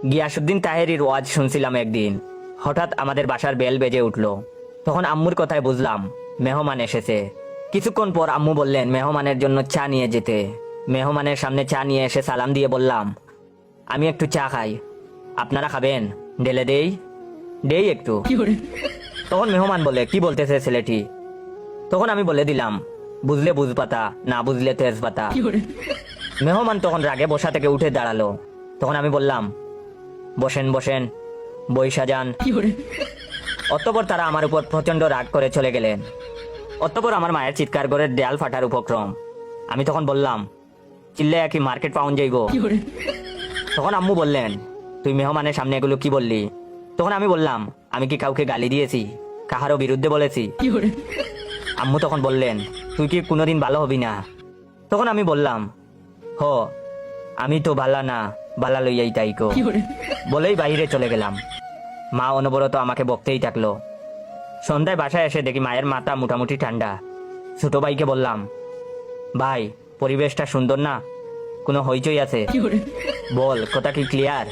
গিয়াসউদ্দিন তাহেরির ওয়াজ শুনছিলাম একদিন। হঠাৎ আমাদের বাসার বেল বেজে উঠলো। তখন আম্মুর কথায় বুঝলাম মেহমান এসেছে। কিছুক্ষণ পর আম্মু বললেন মেহমানের জন্য চা নিয়ে যেতে। মেহমানের সামনে চা নিয়ে এসে সালাম দিয়ে বললাম, আমি একটু চা খাই, আপনারা খাবেন? ঢেলে দেই? দেই একটু। তখন মেহমান বলে, কি বলতেছে ছেলেটি? তখন আমি বলে দিলাম, বুঝলে বুঝপাতা, না বুঝলে তেজপাতা। মেহমান তখন রাগে বসা থেকে উঠে দাঁড়ালো। তখন আমি বললাম, বসেন বসেন, বই সাজান। অতঃপর তারা আমার উপর প্রচন্ড রাগ করে চলে গেলেন। অতঃপর আমার মায়ের চিৎকার করে দেয়াল ফাটার উপক্রম। আমি তখন বললাম, চিল্লায়া কি মার্কেট পাউন যাইব? তখন আম্মু বললেন, তুই মেহমানের সামনে এগুলো কি বললি? তখন আমি বললাম, আমি কি কাউকে গালি দিয়েছি, কাহারও বিরুদ্ধে বলেছি? আম্মু তখন বললেন, তুই কি কোনোদিন ভালো হবি না? তখন আমি বললাম, হ, আমি তো ভালা না, ভালা লইয়াই তাইকো, বলেই বাইরে চলে গেলাম। মা অনবরত আমাকে বকতেই থাকলো। সন্ধ্যায় বাসায় এসে দেখি মায়ের মাথা মোটামুটি ঠান্ডা। ছোট ভাইকে বললাম, ভাই, পরিবেশটা সুন্দর না? কোনো হইচই আছে? বল, কথা কি ক্লিয়ার?